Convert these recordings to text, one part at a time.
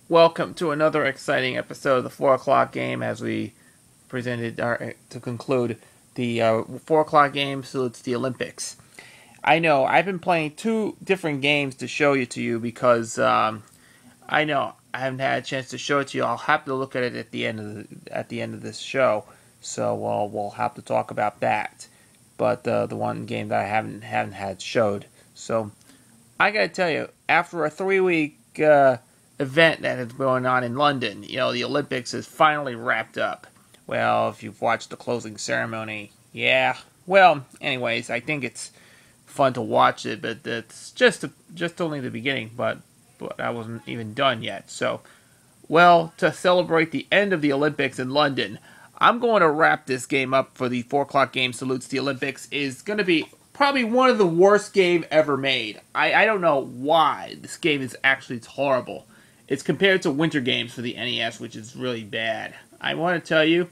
Welcome to another exciting episode of the 4 o'clock game as we presented to conclude the 4 o'clock game salutes the Olympics. I know, I've been playing two different games to show it to you because I know I haven't had a chance to show it to you. I'll have to look at it at the end of this show, so we'll have to talk about that. But the one game that I haven't had showed. So I gotta tell you, after a 3-week event that is going on in London, the Olympics is finally wrapped up. Well, if you've watched the closing ceremony, yeah. Well, anyways, I think it's fun to watch it, but it's just only the beginning. But I wasn't even done yet. So, well, to celebrate the end of the Olympics in London, I'm going to wrap this game up for the 4 o'clock game salutes the Olympics. Is going to be probably one of the worst game ever made. I don't know why. This game is actually, it's horrible. It's compared to Winter Games for the NES, which is really bad. I want to tell you,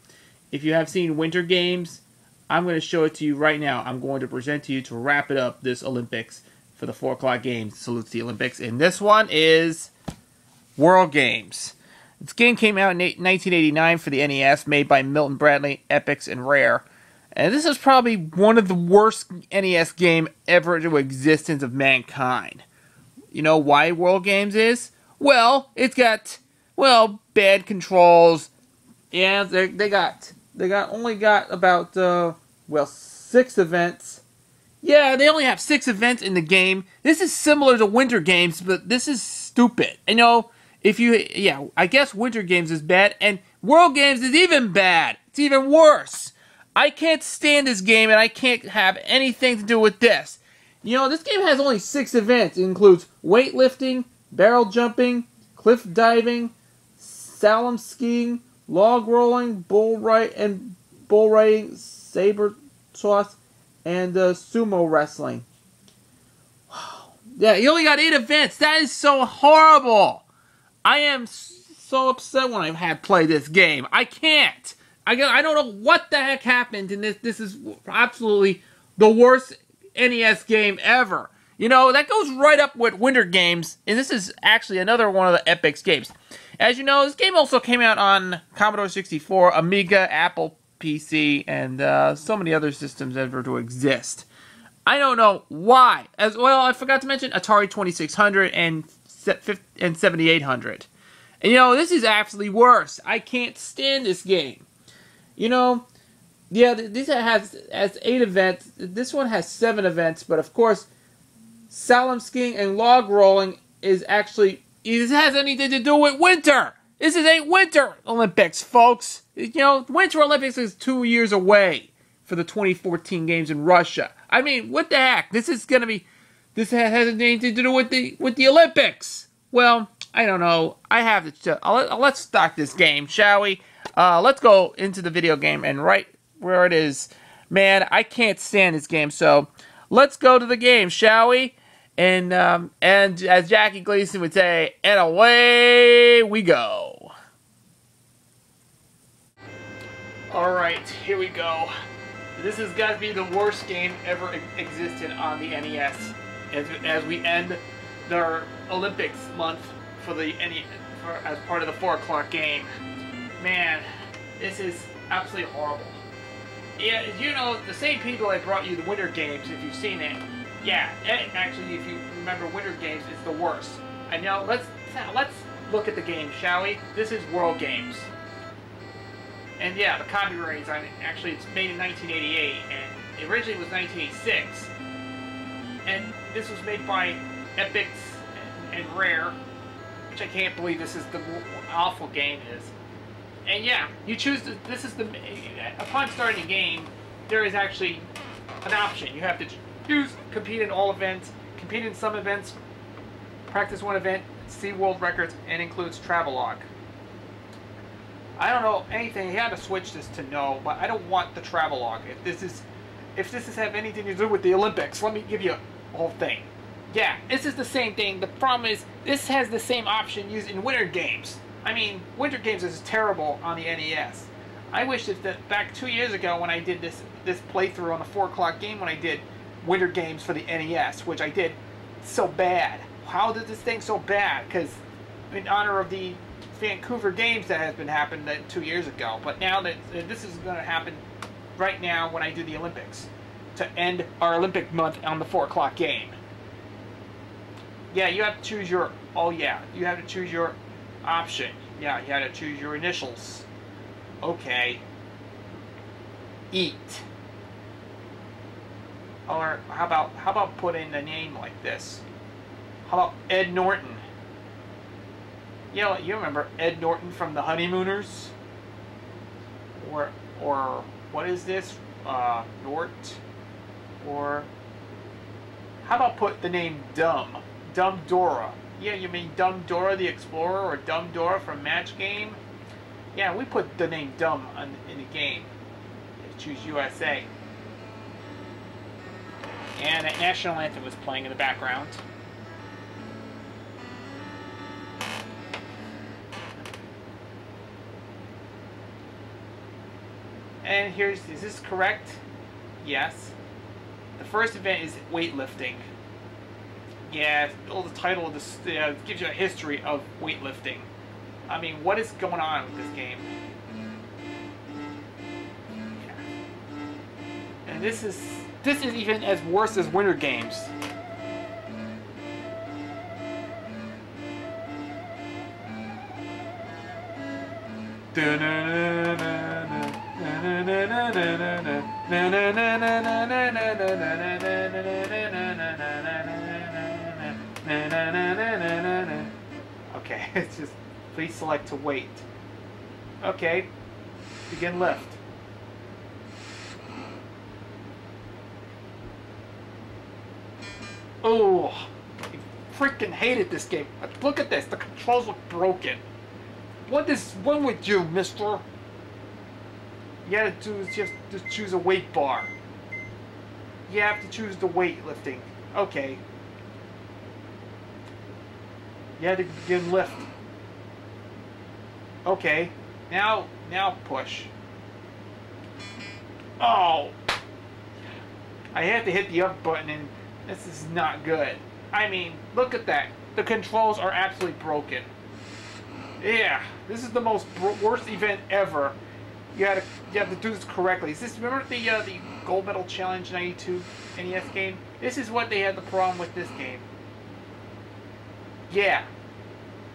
if you have seen Winter Games, I'm going to show it to you right now. I'm going to present to you to wrap it up this Olympics for the 4 o'clock game salutes the Olympics. And this one is World Games. This game came out in 1989 for the NES, made by Milton Bradley, Epyx, and Rare. And this is probably one of the worst NES game ever to existence of mankind. You know why World Games is? Well, it's got, bad controls. Yeah, they only got about 6 events. Yeah, they only have 6 events in the game. This is similar to Winter Games, but this is stupid. I guess Winter Games is bad, and World Games is even bad. It's even worse. I can't stand this game, and I can't have anything to do with this. This game has only 6 events. It includes weightlifting, barrel jumping, cliff diving, slalom skiing, log rolling, bull riding, saber toss, and sumo wrestling. Yeah, you only got 8 events. That is so horrible. I am so upset when I've had play this game. I can't. I don't know what the heck happened in this. This is absolutely the worst NES game ever. That goes right up with Winter Games, and this is actually another one of the Epyx games. As you know, this game also came out on Commodore 64, Amiga, Apple PC, and so many other systems ever to exist. I don't know why. As well, I forgot to mention Atari 2600 and 7800. And this is absolutely worse. I can't stand this game. This has 8 events. This one has 7 events, but of course, slalom skiing and log rolling is actually, it has anything to do with winter. This is a Winter Olympics, folks. Winter Olympics is 2 years away for the 2014 games in Russia. I mean, what the heck? This has anything to do with the Olympics. Well, I don't know. I have to. Let's start this game, shall we? Let's go into the video game and right where it is. Man, I can't stand this game. So let's go to the game, shall we? And as Jackie Gleason would say, and away we go. Alright, here we go. This has got to be the worst game ever existed on the NES. As we end the Olympics month for the as part of the 4 o'clock game. Man, this is absolutely horrible. Yeah, the same people that brought you the Winter Games, if you've seen it. Yeah, actually, if you remember Winter Games, it's the worst. I know. Let's look at the game, shall we? This is World Games, and yeah, the copyrights. Actually, it's made in 1988, and originally it was 1986. And this was made by Epyx and Rare, which I can't believe this is the awful game is. And yeah, you choose upon starting the game, there is actually an option. You have to choose compete in all events, compete in some events, practice one event, see world records, and includes travelogue. I don't know anything. You had to switch this to no, but I don't want the travelogue. If this is have anything to do with the Olympics, let me give you a whole thing. Yeah, this is the same thing. The problem is this has the same option used in Winter Games. I mean, Winter Games is terrible on the NES. I wish that back 2 years ago when I did this playthrough on the 4 o'clock game when I did Winter Games for the NES, which I did so bad. How did this thing so bad? Because in honor of the Vancouver Games that has been happening 2 years ago. But now that this is going to happen right now when I do the Olympics to end our Olympic month on the 4 o'clock game. Yeah, you have to choose your. Oh yeah, you have to choose your option. Yeah, you have to choose your initials. Okay. Eat. Or how about putting the name like this? How about Ed Norton? Yeah, you remember Ed Norton from the Honeymooners? Or what is this? Nort? Or how about put the name Dumb? Dumb Dora. Yeah, you mean Dumb Dora the Explorer or Dumb Dora from Match Game? Yeah, we put the name Dumb in the game. Choose USA. And a national anthem was playing in the background. And is this correct? Yes. The first event is weightlifting. Yeah, the title of this gives you a history of weightlifting. I mean, what is going on with this game? Yeah. And this is even as worse as Winter Games. Okay, it's just please select to wait. Okay, begin lift. Oh, I freaking hated this game. Look at this, the controls look broken. What is wrong with you, mister? You gotta do is just choose a weight bar. You have to choose the weightlifting. Okay. You had to begin lift. Okay. Now push. Oh! I had to hit the up button and this is not good. I mean, look at that. The controls are absolutely broken. Yeah, this is the worst event ever. You have to do this correctly. Is this, remember the Gold Medal Challenge 92 NES game? This is what they had the problem with this game. Yeah.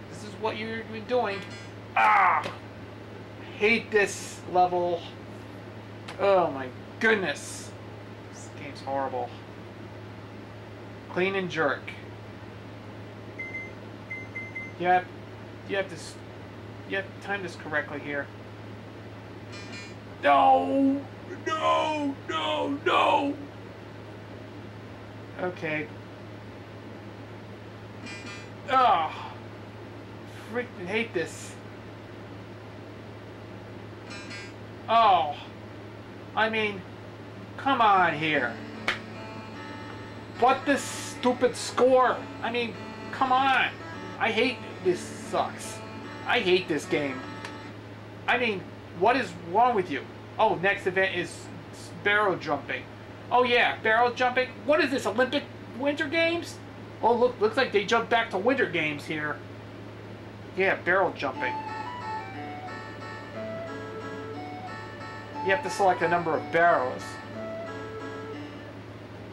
This is what you're doing. Ah! I hate this level. Oh my goodness. This game's horrible. Clean and jerk. You have to time this correctly here. No! No! No! No! Okay. Oh! Freaking hate this. Oh! I mean, come on here. What this stupid score? I mean, come on. I hate this. Sucks. I hate this game. I mean, what is wrong with you? Oh, next event is barrel jumping. Oh yeah, barrel jumping. What is this, Olympic Winter Games? Oh look, looks like they jumped back to Winter Games here. Yeah, barrel jumping. You have to select a number of barrels.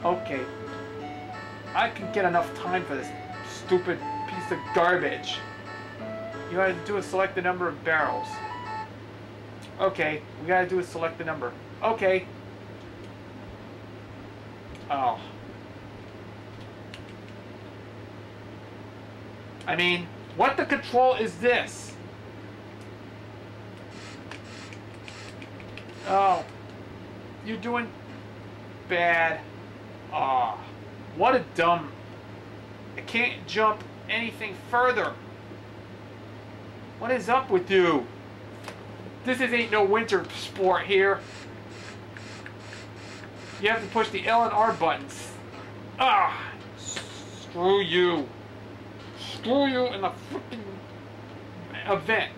Okay. I can get enough time for this stupid piece of garbage. You gotta do is select the number of barrels. Okay, we gotta do is select the number. Okay. Oh. I mean, what the control is this? Oh. You're doing bad. Ah. Oh, what a dumb. I can't jump anything further. What is up with you? This ain't no winter sport here. You have to push the L and R buttons. Ah! Screw you. Screw you in the freaking event.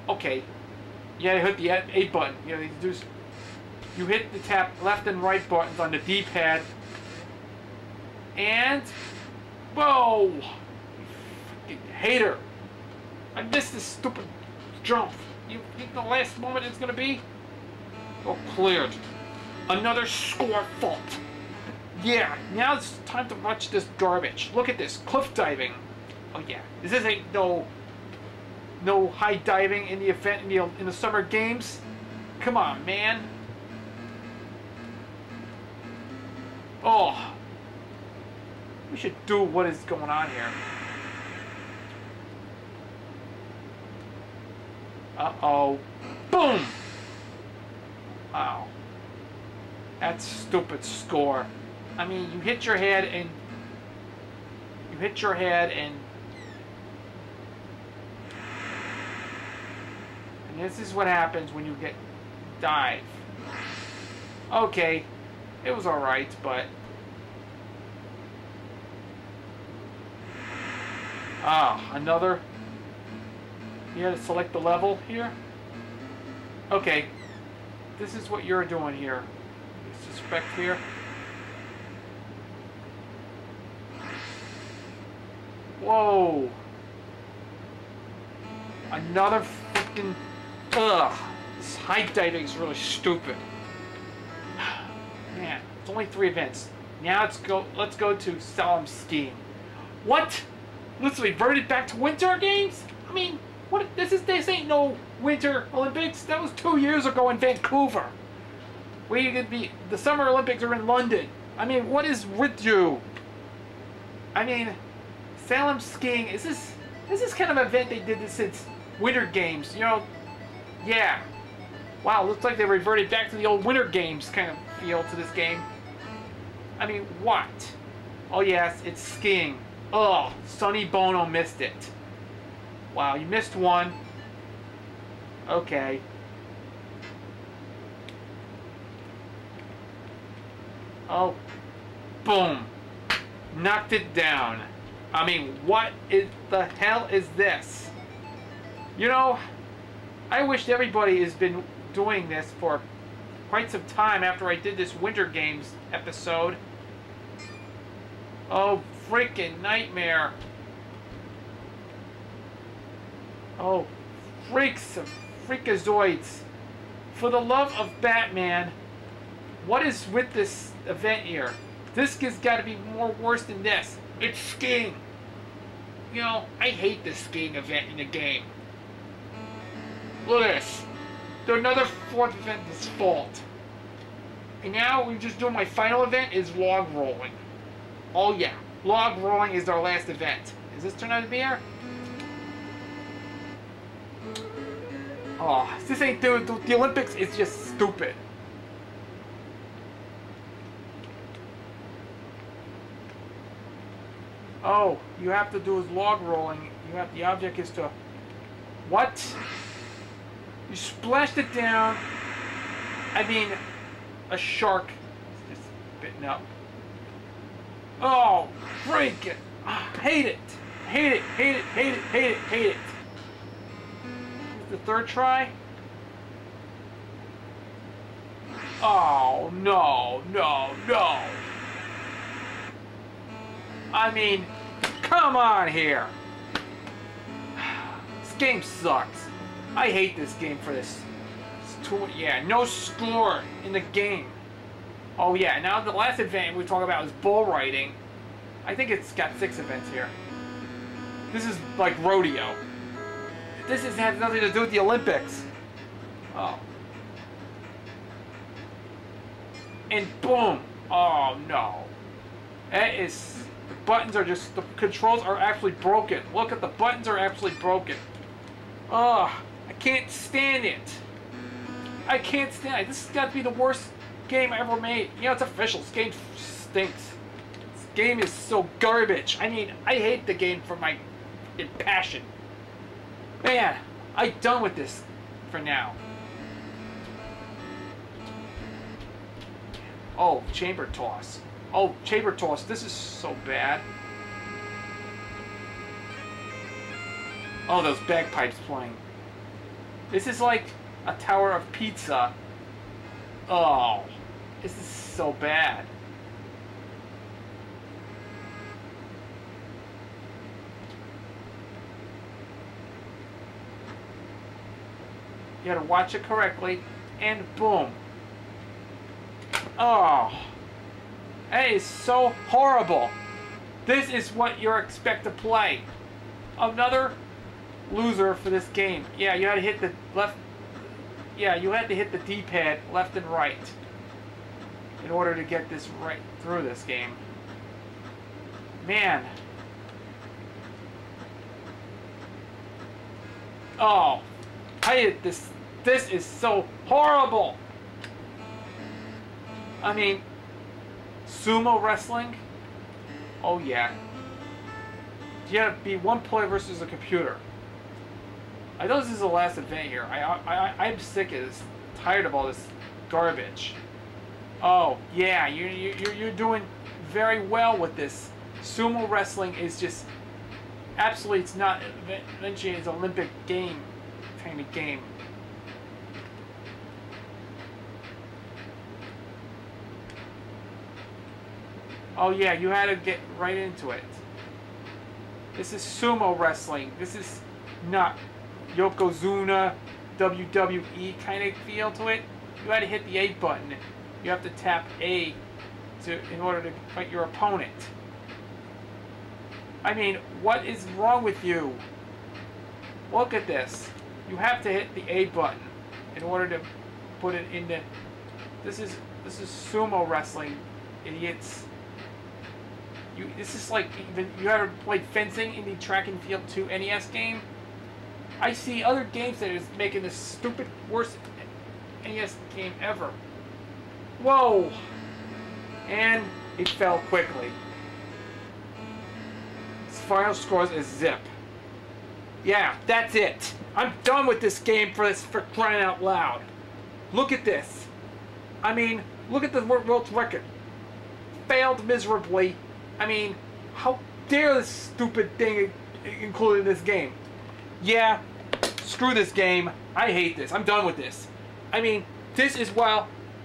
Okay. You gotta hit the A button. You hit the tap left and right buttons on the D-pad. And... whoa! You freaking hater. I missed this stupid jump. You think the last moment is going to be? Oh, cleared. Another score fault. Yeah, now it's time to watch this garbage. Look at this, cliff diving. Oh yeah, this ain't no high diving in the event in the summer games. Come on, man. Oh, we should do what is going on here. Uh-oh. Boom! Wow. That's stupid score. I mean, you hit your head and... And this is what happens when you get dive. Okay. It was alright, but... another... You had to select the level here? Okay. This is what you're doing here. Suspect here. Whoa. Another freaking... Ugh. This high diving is really stupid. Man, it's only 3 events. Now let's go to Slalom skiing. What? Let's revert it back to Winter Games? I mean, what? This ain't no Winter Olympics. That was 2 years ago in Vancouver. The Summer Olympics are in London. I mean, what is with you? I mean, Slalom skiing, is this kind of event they did this since Winter Games, you know? Yeah. Wow, looks like they reverted back to the old Winter Games kind of feel to this game. I mean, what? Oh yes, it's skiing. Oh, Sonny Bono missed it. Wow, you missed one. Okay. Oh, boom. Knocked it down. I mean, what the hell is this? You know, I wish everybody has been doing this for quite some time after I did this Winter Games episode. Oh, freaking nightmare. Oh, freakazoids. For the love of Batman, what is with this event here? This has got to be more worse than this. It's skiing. You know, I hate this skiing event in the game. Look at this. Another 4th event is fault. And now we're just doing my final event is log rolling. Oh yeah, log rolling is our last event. Is this turn out to be here? Oh, this ain't the Olympics. It's just stupid. Oh, you have to do is log rolling. The object is to... What? You splashed it down. I mean, a shark is just bitten up. Oh, freak it. Hate it. Hate it, hate it, hate it, hate it, hate it. The 3rd try. Oh, no, no, no. I mean, come on here. This game sucks. I hate this game for this. Yeah, no score in the game. Oh yeah, now the last event we talk about is bull riding. I think it's got 6 events here. This is like rodeo. This has nothing to do with the Olympics. Oh. And boom. Oh no. That is... The buttons are just... The controls are actually broken. Look at the buttons are actually broken. Ugh. I can't stand it. I can't stand it. This has got to be the worst game I ever made. You know, it's official. This game stinks. This game is so garbage. I mean, I hate the game for my passion. Man, I'm done with this for now. Oh, chamber toss. Oh, chamber toss. This is so bad. Oh, those bagpipes playing. This is like a tower of pizza. Oh, this is so bad. You gotta watch it correctly, and boom. Oh, that is so horrible. This is what you're expected to play. Another loser for this game. Yeah, you had to hit the left. Yeah, you had to hit the D-pad left and right in order to get this right through this game. Man. Oh, I hate this. This is so horrible. I mean, sumo wrestling. Oh yeah. You gotta be one player versus a computer. I know this is the last event here. I'm sick of this, tired of all this garbage. Oh yeah, you're doing very well with this. Sumo wrestling is just absolutely. It's not eventually it's an Olympic game, kind of game. Oh yeah, you had to get right into it. This is sumo wrestling. This is not Yokozuna, WWE kind of feel to it. You had to hit the A button. You have to tap A in order to fight your opponent. I mean, what is wrong with you? Look at this. You have to hit the A button in order to put it into. This is sumo wrestling, idiots. This is like, even you ever played fencing in the track and field 2 NES game? I see other games that is making this stupid worst NES game ever. Whoa! And it fell quickly. Its final scores is zip. Yeah, that's it. I'm done with this game for crying out loud. Look at this. I mean, look at the world record. Failed miserably. I mean, how dare this stupid thing include in this game? Yeah, screw this game. I hate this. I'm done with this. I mean, this is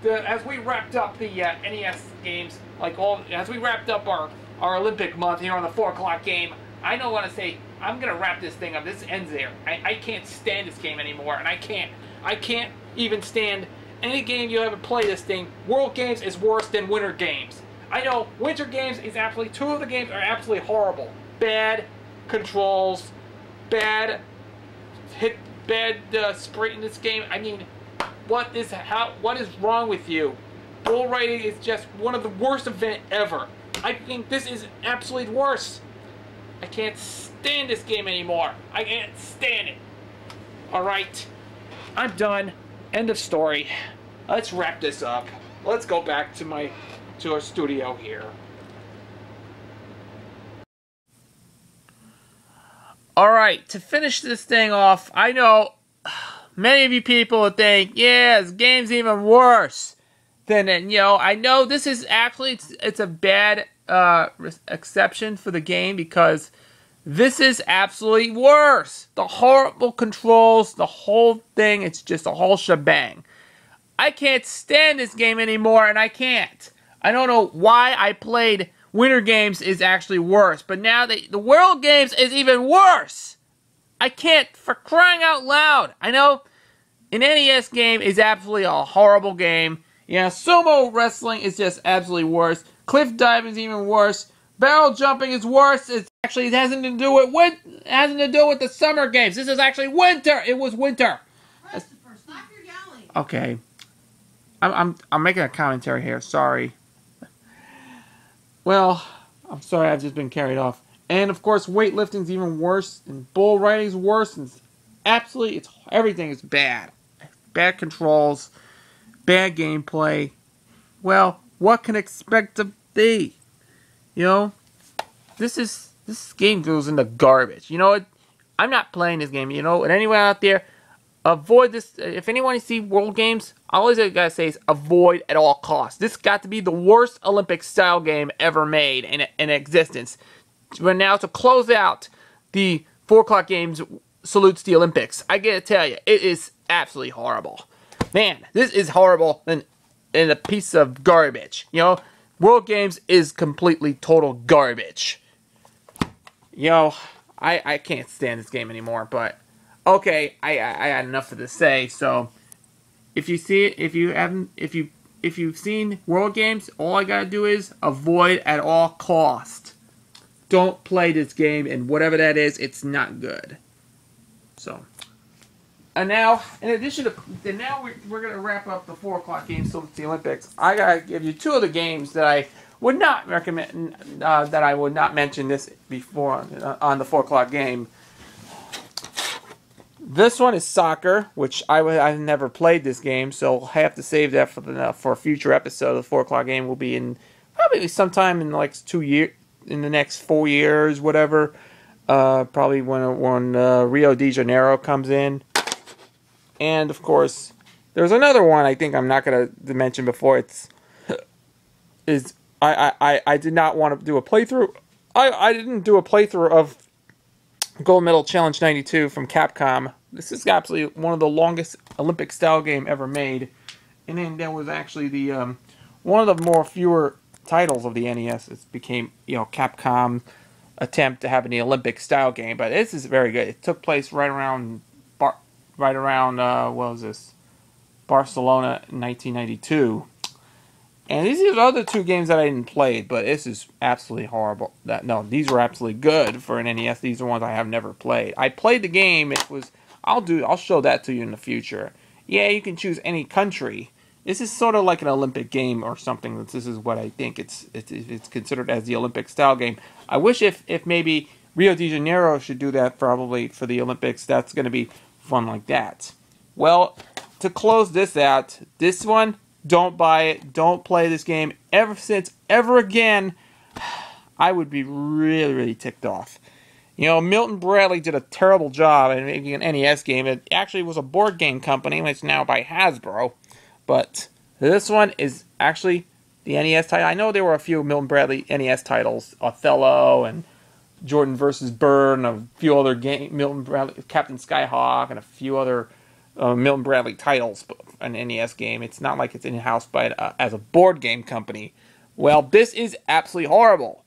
as we wrapped up the NES games, as we wrapped up our Olympic month here on the 4 o'clock game, I don't want to say, I'm going to wrap this thing up. This ends there. I can't stand this game anymore, and I can't even stand any game you ever play this thing. World Games is worse than Winter Games. I know Winter Games is absolutely, 2 of the games are absolutely horrible. Bad controls, bad sprite in this game. I mean, what is wrong with you? Bull riding is just one of the worst events ever. I think this is absolutely worse. I can't stand this game anymore. I can't stand it. Alright, I'm done. End of story. Let's wrap this up. Let's go back to our studio here. Alright, to finish this thing off, I know many of you people would think, yeah, this game's even worse than it. I know this is actually, it's a bad exception for the game because this is absolutely worse. The horrible controls, the whole thing, it's just a whole shebang. I can't stand this game anymore, and I can't. I don't know why I played Winter Games is actually worse, but now the World Games is even worse. I can't, for crying out loud. I know an NES game is absolutely a horrible game. Yeah, sumo wrestling is just absolutely worse. Cliff diving is even worse. Barrel jumping is worse. It hasn't to do with the summer games. This is actually winter. It was winter. Christopher, stop your yelling. Okay, I'm making a commentary here. Sorry. Well, I'm sorry. I've just been carried off. And of course, weightlifting's even worse, and bull riding's worse, and everything is bad. Bad controls, bad gameplay. Well, what can expect to be? This game goes in the garbage. You know what? I'm not playing this game. And anyone out there, avoid this. If anyone sees World Games, all I gotta say is avoid at all costs. This got to be the worst Olympic-style game ever made in existence. But now to close out the 4 o'clock games salutes the Olympics. I gotta tell you, it is absolutely horrible. Man, this is horrible and a piece of garbage. World Games is completely total garbage. I can't stand this game anymore, but Okay, I had enough to say. So if you see it, if you've seen World Games, all I gotta do is avoid at all cost. Don't play this game, and whatever that is, it's not good. So, and now, in addition to, and now we're gonna wrap up the 4 o'clock games. So it's the Olympics. I gotta give you 2 of the games that I would not recommend. That I would not mention this before on the 4 o'clock game. This one is soccer, which I've never played this game, so I have to save that for a future episode. The 4 o'clock game will be in probably sometime in like 2 years, in the next 4 years, whatever. Probably when Rio de Janeiro comes in, and of course, there's another one I think I'm not gonna mention before. I did not want to do a playthrough. I didn't do a playthrough of Gold Medal Challenge 92 from Capcom. This is absolutely one of the longest Olympic style game ever made, and then there was actually the one of the more fewer titles of the NES. It became Capcom attempt to have an Olympic style game, but this is very good. It took place right around what was this, Barcelona in 1992. And these are the other 2 games that I didn't play, but this is absolutely horrible. These were absolutely good for an NES. These are ones I have never played. I played the game. I'll show that to you in the future. Yeah, you can choose any country. This is sort of like an Olympic game or something. This is what I think it's considered as the Olympic style game. I wish if maybe Rio de Janeiro should do that probably for the Olympics. That's going to be fun like that. Well, to close this out, this one, don't buy it. Don't play this game ever again. I would be really, really ticked off. Milton Bradley did a terrible job in making an NES game. It actually was a board game company, and it's now by Hasbro. But this one is actually the NES title. I know there were a few Milton Bradley NES titles, Othello and Jordan versus Bird, and a few other Milton Bradley, Captain Skyhawk, and a few other Milton Bradley titles, an NES game. It's not like it's in-house as a board game company. Well, this is absolutely horrible.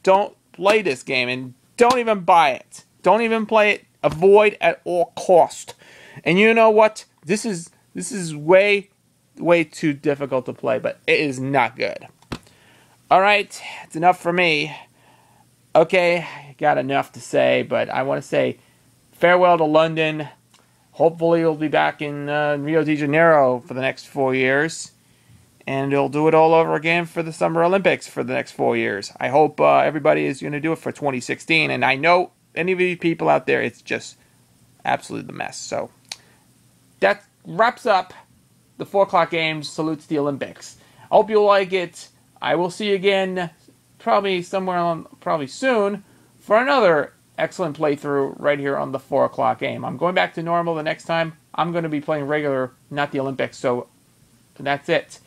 Don't play this game, and don't even buy it. Don't even play it. Avoid at all cost. And you know what? This is way too difficult to play, but it is not good. All right, it's enough for me. Okay, got enough to say, but I want to say farewell to London. Hopefully we'll be back in Rio de Janeiro for the next 4 years. And we'll do it all over again for the Summer Olympics for the next 4 years. I hope everybody is going to do it for 2016. And I know any of you people out there, it's just absolutely the mess. So that wraps up the 4 o'clock games. Salutes the Olympics. I hope you'll like it. I will see you again probably soon for another excellent playthrough right here on the 4 o'clock game. I'm going back to normal the next time. I'm going to be playing regular, not the Olympics. So that's it.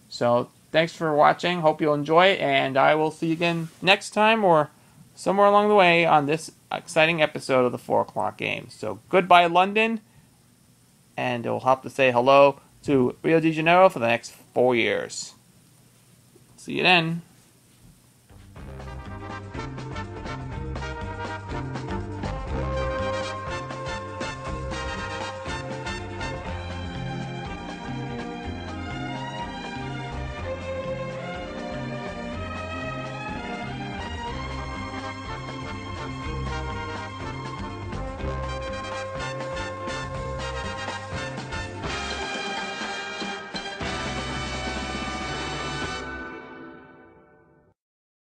So thanks for watching. Hope you'll enjoy it. And I will see you again next time or somewhere along the way on this exciting episode of the 4 o'clock game. So goodbye, London. And we'll have to say hello to Rio de Janeiro for the next 4 years. See you then.